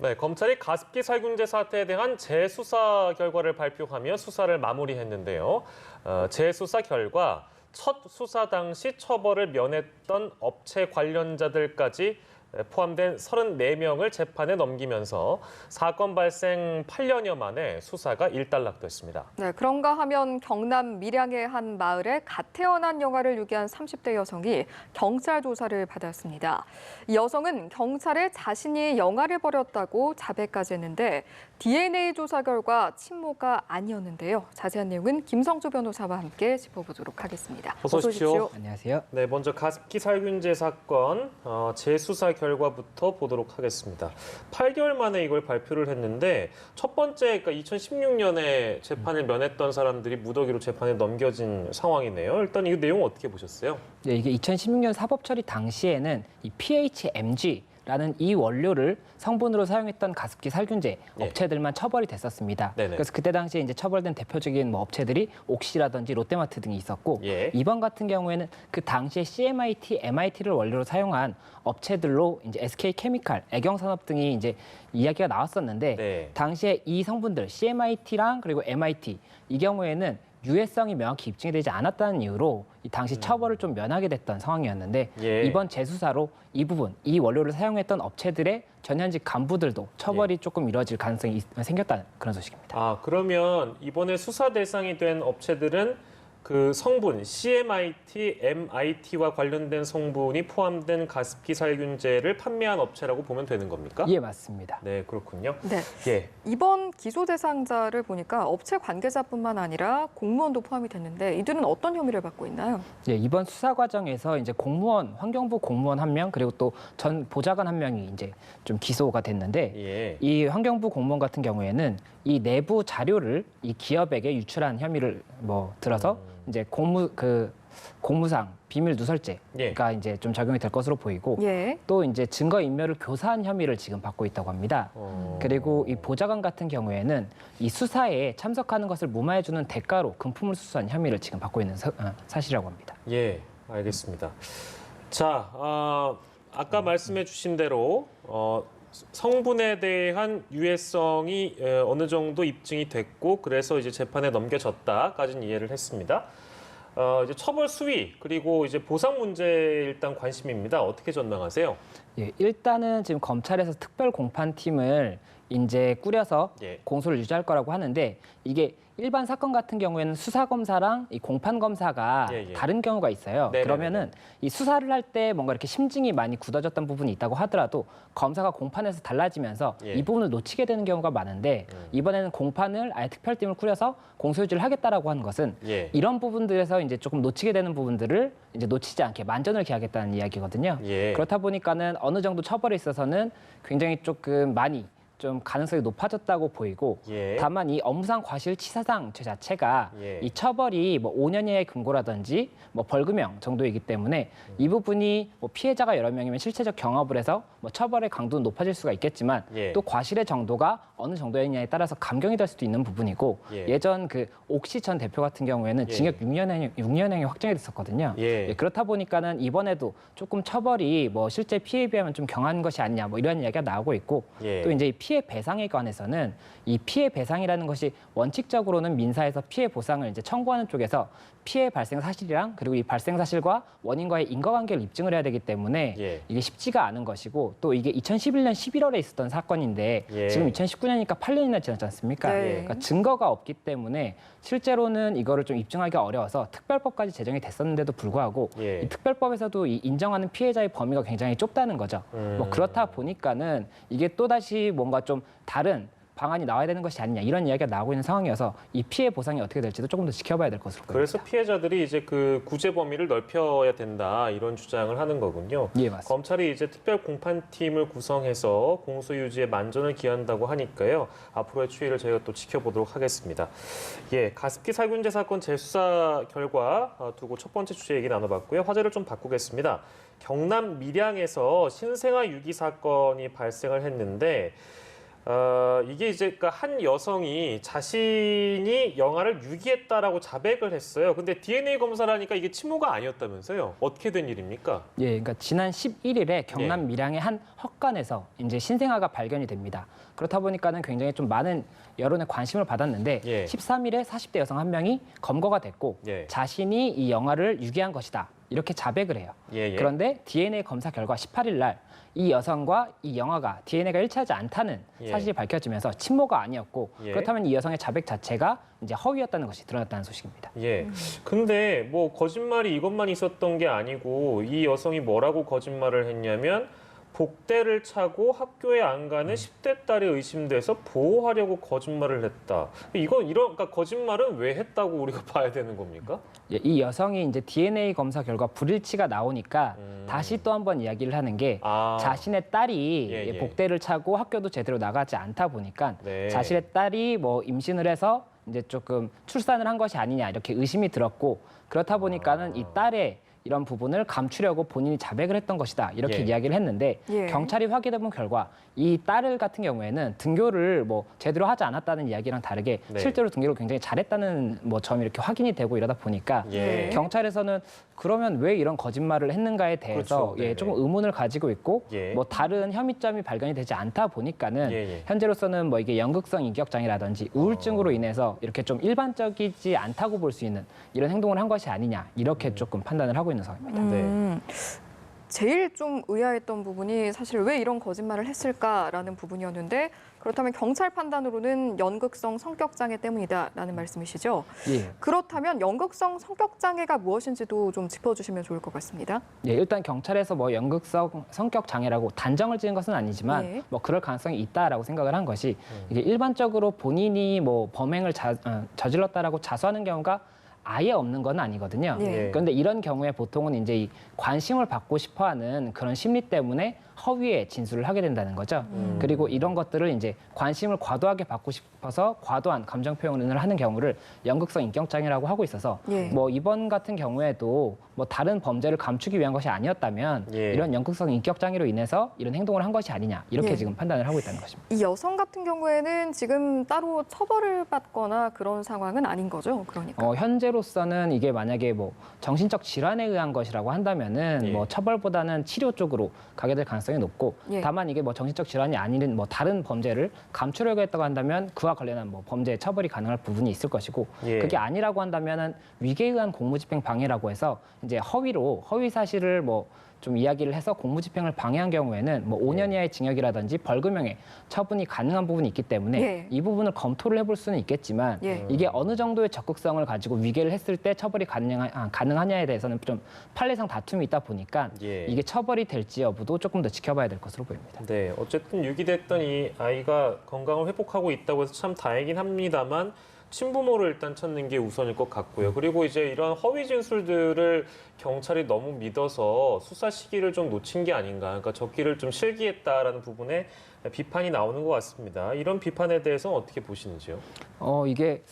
네, 검찰이 가습기 살균제 사태에 대한 재수사 결과를 발표하며 수사를 마무리했는데요. 재수사 결과 첫 수사 당시 처벌을 면했던 업체 관련자들까지 포함된 34명을 재판에 넘기면서 사건 발생 8년여 만에 수사가 일단락됐습니다. 네, 그런가 하면 경남 밀양의 한 마을에 갓 태어난 영아를 유기한 30대 여성이 경찰 조사를 받았습니다. 이 여성은 경찰에 자신이 영아를 버렸다고 자백까지 했는데 DNA 조사 결과 친모가 아니었는데요. 자세한 내용은 김성주 변호사와 함께 짚어보도록 하겠습니다. 어서 오십시오. 안녕하세요. 네, 먼저 가습기 살균제 사건 재수사 결과부터 보도록 하겠습니다. 8개월 만에 이걸 발표를 했는데 첫 번째, 그러니까 2016년에 재판을 면했던 사람들이 무더기로 재판에 넘겨진 상황이네요. 일단 이 내용 어떻게 보셨어요? 네, 이게 2016년 사법 처리 당시에는 이 PHMG라는 이 원료를 성분으로 사용했던 가습기 살균제 업체들만 처벌이 됐었습니다. 네네. 그래서 그때 당시에 이제 처벌된 대표적인 업체들이 옥시라든지 롯데마트 등이 있었고 이번 같은 경우에는 그 당시에 CMIT, MIT를 원료로 사용한 업체들로 이제 SK케미칼, 애경산업 등이 이제 이야기가 나왔었는데 당시에 이 성분들 CMIT랑 그리고 MIT 이 경우에는 유해성이 명확히 입증이 되지 않았다는 이유로 이 당시 처벌을 좀 면하게 됐던 상황이었는데 이번 재수사로 이 부분, 이 원료를 사용했던 업체들의 전현직 간부들도 처벌이 조금 이뤄질 가능성이 생겼다는 그런 소식입니다. 아, 그러면 이번에 수사 대상이 된 업체들은 그 성분 CMIT, MIT와 관련된 성분이 포함된 가습기 살균제를 판매한 업체라고 보면 되는 겁니까? 예, 맞습니다. 네, 그렇군요. 네. 예. 이번 기소 대상자를 보니까 업체 관계자뿐만 아니라 공무원도 포함이 됐는데 이들은 어떤 혐의를 받고 있나요? 예, 이번 수사 과정에서 이제 공무원, 환경부 공무원 한 명 그리고 또 전 보좌관 한 명이 이제 좀 기소가 됐는데 이 환경부 공무원 같은 경우에는 이 내부 자료를 이 기업에게 유출한 혐의를 들어서 이제 공무상 비밀 누설죄가 이제 좀 적용이 될 것으로 보이고 또 이제 증거 인멸을 교사한 혐의를 지금 받고 있다고 합니다. 그리고 이 보좌관 같은 경우에는 이 수사에 참석하는 것을 무마해주는 대가로 금품을 수수한 혐의를 지금 받고 있는 사실이라고 합니다. 예, 알겠습니다. 자, 아까 말씀해 주신 대로 성분에 대한 유해성이 어느 정도 입증이 됐고 그래서 이제 재판에 넘겨졌다까지는 이해를 했습니다. 이제 처벌 수위 그리고 이제 보상 문제에 일단 관심입니다. 어떻게 전망하세요? 예, 일단은 지금 검찰에서 특별 공판팀을 이제 꾸려서 공소를 유지할 거라고 하는데 이게 일반 사건 같은 경우에는 수사검사랑 이 공판검사가 다른 경우가 있어요. 그러면은 이 수사를 할 때 뭔가 이렇게 심증이 많이 굳어졌던 부분이 있다고 하더라도 검사가 공판에서 달라지면서 이 부분을 놓치게 되는 경우가 많은데 이번에는 공판을 아예 특별팀을 꾸려서 공소유지를 하겠다라고 하는 것은 이런 부분들에서 이제 조금 놓치게 되는 부분들을 이제 놓치지 않게 만전을 기하겠다는 이야기거든요. 그렇다 보니까는 어느 정도 처벌에 있어서는 굉장히 조금 많이 좀 가능성이 높아졌다고 보이고 다만 이 업무상 과실치사상 죄 자체가 이 처벌이 5년 이하의 금고라든지 벌금형 정도이기 때문에 이 부분이 피해자가 여러 명이면 실체적 경합을 해서 처벌의 강도는 높아질 수가 있겠지만 또 과실의 정도가 어느 정도였냐에 따라서 감경이 될 수도 있는 부분이고 예전 그 옥시 전 대표 같은 경우에는 징역 6년형이 확정이 됐었거든요. 그렇다 보니까는 이번에도 조금 처벌이 실제 피해에 비하면 좀 경한 것이 아니냐 이런 이야기가 나오고 있고 또 이제 피해 배상에 관해서는 이 피해 배상이라는 것이 원칙적으로는 민사에서 피해 보상을 이제 청구하는 쪽에서 피해 발생 사실이랑 그리고 이 발생 사실과 원인과의 인과관계를 입증을 해야 되기 때문에 이게 쉽지가 않은 것이고 또 이게 2011년 11월에 있었던 사건인데 지금 2019년이니까 8년이나 지났지 않습니까? 그러니까 증거가 없기 때문에 실제로는 이거를 좀 입증하기 어려워서 특별법까지 제정이 됐었는데도 불구하고 이 특별법에서도 이 인정하는 피해자의 범위가 굉장히 좁다는 거죠. 그렇다 보니까는 이게 또다시 뭔가 좀 다른 방안이 나와야 되는 것이 아니냐 이런 이야기가 나오고 있는 상황이어서 이 피해 보상이 어떻게 될지도 조금 더 지켜봐야 될 것으로 보입니다. 그래서 피해자들이 이제 그 구제 범위를 넓혀야 된다 이런 주장을 하는 거군요. 예, 맞습니다. 검찰이 이제 특별 공판팀을 구성해서 공소 유지에 만전을 기한다고 하니까요. 앞으로의 추이를 저희가 또 지켜보도록 하겠습니다. 가습기 살균제 사건 재수사 결과 두고 첫 번째 주제 얘기 나눠봤고요. 화제를 좀 바꾸겠습니다. 경남 밀양에서 신생아 유기 사건이 발생을 했는데 이게 이제 그러니까 한 여성이 자신이 영아를 유기했다라고 자백을 했어요. 근데 DNA 검사를 하니까 이게 친모가 아니었다면서요? 어떻게 된 일입니까? 예, 그러니까 지난 11일에 경남 밀양의 한 헛간에서 이제 신생아가 발견이 됩니다. 그렇다 보니까는 굉장히 좀 많은 여론의 관심을 받았는데 13일에 40대 여성 한 명이 검거가 됐고 자신이 이 영아를 유기한 것이다. 이렇게 자백을 해요. 그런데 DNA 검사 결과 18일 날 이 여성과 이 영아가 DNA가 일치하지 않다는 사실이 밝혀지면서 친모가 아니었고 그렇다면 이 여성의 자백 자체가 이제 허위였다는 것이 드러났다는 소식입니다. 근데 뭐 거짓말이 이것만 있었던 게 아니고 이 여성이 뭐라고 거짓말을 했냐면 복대를 차고 학교에 안 가는 10대 딸이 의심돼서 보호하려고 거짓말을 했다. 그러니까 거짓말은 왜 했다고 우리가 봐야 되는 겁니까? 이 여성이 이제 DNA 검사 결과 불일치가 나오니까 다시 또 한 번 이야기를 하는 게 자신의 딸이 복대를 차고 학교도 제대로 나가지 않다 보니까 자신의 딸이 뭐 임신을 해서 이제 조금 출산을 한 것이 아니냐 이렇게 의심이 들었고 그렇다 보니까는 이 딸의 이런 부분을 감추려고 본인이 자백을 했던 것이다 이렇게 이야기를 했는데 경찰이 확인해본 결과 이 딸 같은 경우에는 등교를 뭐 제대로 하지 않았다는 이야기랑 다르게 실제로 등교를 굉장히 잘했다는 뭐 점이 이렇게 확인이 되고 이러다 보니까 경찰에서는 그러면 왜 이런 거짓말을 했는가에 대해서 조금 의문을 가지고 있고 뭐 다른 혐의점이 발견이 되지 않다 보니까는 현재로서는 뭐 이게 연극성 인격 장애라든지 우울증으로 인해서 이렇게 좀 일반적이지 않다고 볼 수 있는 이런 행동을 한 것이 아니냐 이렇게 조금 판단을 하고 있는 상황입니다. 제일 좀 의아했던 부분이 사실 왜 이런 거짓말을 했을까라는 부분이었는데 그렇다면 경찰 판단으로는 연극성 성격장애 때문이다라는 말씀이시죠? 그렇다면 연극성 성격장애가 무엇인지도 좀 짚어주시면 좋을 것 같습니다. 일단 경찰에서 뭐 연극성 성격장애라고 단정을 지은 것은 아니지만 뭐 그럴 가능성이 있다라고 생각을 한 것이 이게 일반적으로 본인이 뭐 범행을 저질렀다라고 자수하는 경우가 아예 없는 건 아니거든요. 그런데 이런 경우에 보통은 이제 이 관심을 받고 싶어하는 그런 심리 때문에 허위의 진술을 하게 된다는 거죠. 그리고 이런 것들을 이제 관심을 과도하게 받고 싶어서 과도한 감정 표현을 하는 경우를 연극성 인격장애라고 하고 있어서 뭐 이번 같은 경우에도 뭐 다른 범죄를 감추기 위한 것이 아니었다면 이런 연극성 인격장애로 인해서 이런 행동을 한 것이 아니냐 이렇게 지금 판단을 하고 있다는 것입니다. 이 여성 같은 경우에는 지금 따로 처벌을 받거나 그런 상황은 아닌 거죠, 그러니까. 현재로서는 이게 만약에 뭐 정신적 질환에 의한 것이라고 한다면은 뭐 처벌보다는 치료 쪽으로 가게 될 가능성이 높고 다만 이게 뭐 정신적 질환이 아닌 뭐 다른 범죄를 감추려고 했다고 한다면 그와 관련한 뭐 범죄 처벌이 가능할 부분이 있을 것이고 그게 아니라고 한다면은 위계에 의한 공무집행 방해라고 해서 이제 허위 사실을 뭐 좀 이야기를 해서 공무집행을 방해한 경우에는 뭐 5년 이하의 징역이라든지 벌금형의 처분이 가능한 부분이 있기 때문에 이 부분을 검토를 해볼 수는 있겠지만 이게 어느 정도의 적극성을 가지고 위계를 했을 때 처벌이 가능하냐에 대해서는 좀 판례상 다툼이 있다 보니까 이게 처벌이 될지 여부도 조금 더 지켜봐야 될 것으로 보입니다. 네, 어쨌든 유기됐던 이 아이가 건강을 회복하고 있다고 해서 참 다행이긴 합니다만 친부모를 일단 찾는 게 우선일 것 같고요. 그리고 이제 이런 허위 진술들을 경찰이 너무 믿어서 수사 시기를 좀 놓친 게 아닌가. 그러니까 적기를 좀 실기했다라는 부분에 비판이 나오는 것 같습니다. 이런 비판에 대해서는 어떻게 보시는지요? 이게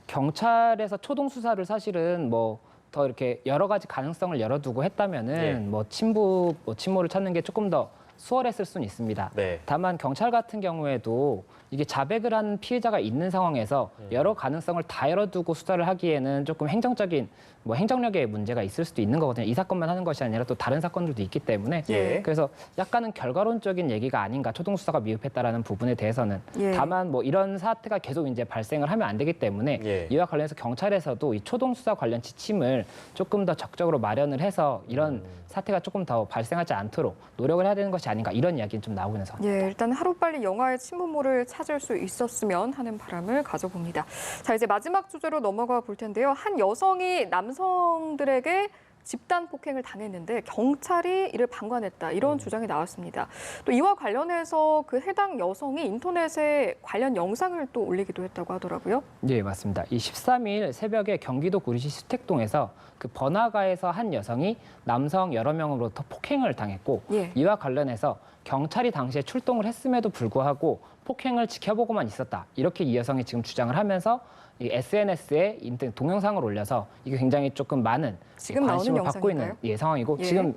경찰에서 초동 수사를 사실은 뭐 더 이렇게 여러 가지 가능성을 열어두고 했다면은 뭐 친모를 찾는 게 조금 더 수월했을 수는 있습니다. 다만 경찰 같은 경우에도 이게 자백을 한 피해자가 있는 상황에서 여러 가능성을 다 열어두고 수사를 하기에는 조금 행정적인 뭐 행정력의 문제가 있을 수도 있는 거거든요. 이 사건만 하는 것이 아니라 또 다른 사건들도 있기 때문에 그래서 약간은 결과론적인 얘기가 아닌가 초동 수사가 미흡했다라는 부분에 대해서는 다만 뭐 이런 사태가 계속 이제 발생을 하면 안 되기 때문에 이와 관련해서 경찰에서도 이 초동 수사 관련 지침을 조금 더 적극적으로 마련을 해서 이런 사태가 조금 더 발생하지 않도록 노력을 해야 되는 것이 아닌가 이런 이야기는 좀 나오고 있는 상황입니다. 일단 하루빨리 영아의 친부모를 찾을 수 있었으면 하는 바람을 가져봅니다. 자, 이제 마지막 주제로 넘어가 볼 텐데요. 한 여성이 남성들에게 집단 폭행을 당했는데 경찰이 이를 방관했다 이런 주장이 나왔습니다. 또 이와 관련해서 그 해당 여성이 인터넷에 관련 영상을 또 올리기도 했다고 하더라고요. 네, 맞습니다. 이 13일 새벽에 경기도 구리시 수택동에서 그 번화가에서 한 여성이 남성 여러 명으로부터 폭행을 당했고 이와 관련해서 경찰이 당시에 출동을 했음에도 불구하고 폭행을 지켜보고만 있었다. 이렇게 이 여성이 지금 주장을 하면서 이 SNS에 동영상을 올려서 이게 굉장히 조금 많은 관심을 받고 있는 상황이고 지금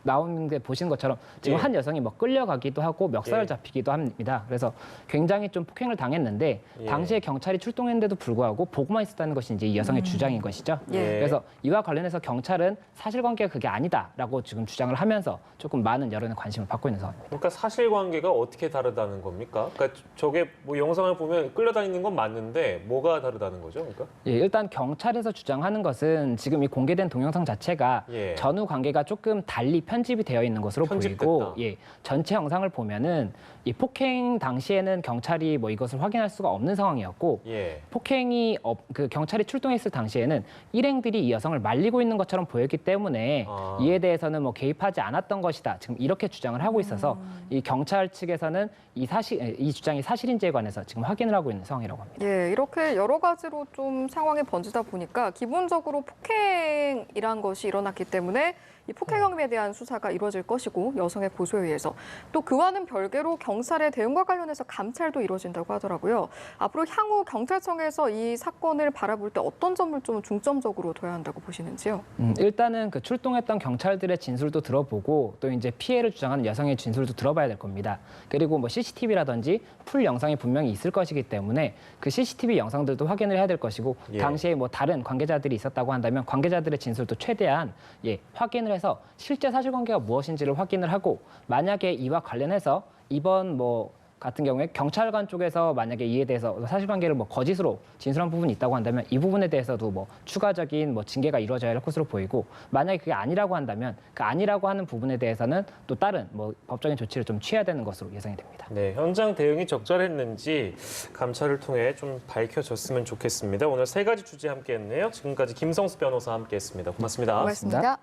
나오는데 보시는 것처럼 지금 예. 한 여성이 뭐 끌려가기도 하고 멱살을 예. 잡히기도 합니다. 그래서 굉장히 좀 폭행을 당했는데 예. 당시에 경찰이 출동했는데도 불구하고 보고만 있었다는 것이 이제 이 여성의 주장인 것이죠. 예. 그래서 이와 관련해서 경찰은 사실관계가 그게 아니다라고 지금 주장을 하면서 조금 많은 여론의 관심을 받고 있는 상황입니다. 그러니까 사실관계가 어떻게 다르다는 겁니까? 그러니까 저게 뭐 영상을 보면 끌려다니는 건 맞는데 뭐가 다르다는 거죠? 그러니까? 예, 일단 경찰에서 주장하는 것은 지금 이 공개된 동영상 자체가 예. 전후 관계가 조금 달리 편집이 되어 있는 것으로 편집됐다. 보이고, 예, 전체 영상을 보면은 이 폭행 당시에는 경찰이 뭐 이것을 확인할 수가 없는 상황이었고, 예. 그 경찰이 출동했을 당시에는 일행들이 이 여성을 말리고 있는 것처럼 보였기 때문에 이에 대해서는 뭐 개입하지 않았던 것이다. 지금 이렇게 주장을 하고 있어서 이 경찰 측에서는 이 주장이 사실인지에 관해서 지금 확인을 하고 있는 상황이라고 합니다. 예, 이렇게 여러 가지로 좀 상황이 번지다 보니까 기본적으로 폭행이란 것이 일어났기 때문에 이 폭행 혐의에 대한 수사가 이루어질 것이고 여성의 고소에 의해서 또 그와는 별개로 경찰의 대응과 관련해서 감찰도 이루어진다고 하더라고요. 앞으로 향후 경찰청에서 이 사건을 바라볼 때 어떤 점을 좀 중점적으로 둬야 한다고 보시는지요? 일단은 그 출동했던 경찰들의 진술도 들어보고 또 이제 피해를 주장하는 여성의 진술도 들어봐야 될 겁니다. 그리고 뭐 CCTV라든지 풀 영상이 분명히 있을 것이기 때문에 그 CCTV 영상들도 확인을 해야 될 것이고 예. 당시에 뭐 다른 관계자들이 있었다고 한다면 관계자들의 진술도 최대한 확인을 해서 실제 사실관계가 무엇인지를 확인을 하고 만약에 이와 관련해서 이번 뭐 같은 경우에 경찰관 쪽에서 만약에 이에 대해서 사실관계를 뭐 거짓으로 진술한 부분이 있다고 한다면 이 부분에 대해서도 뭐 추가적인 뭐 징계가 이루어져야 할 것으로 보이고 만약에 그게 아니라고 한다면 그 아니라고 하는 부분에 대해서는 또 다른 뭐 법적인 조치를 좀 취해야 되는 것으로 예상이 됩니다. 네, 현장 대응이 적절했는지 감찰을 통해 좀 밝혀졌으면 좋겠습니다. 오늘 세 가지 주제 함께했네요. 지금까지 김성수 변호사 함께했습니다. 고맙습니다. 고맙습니다.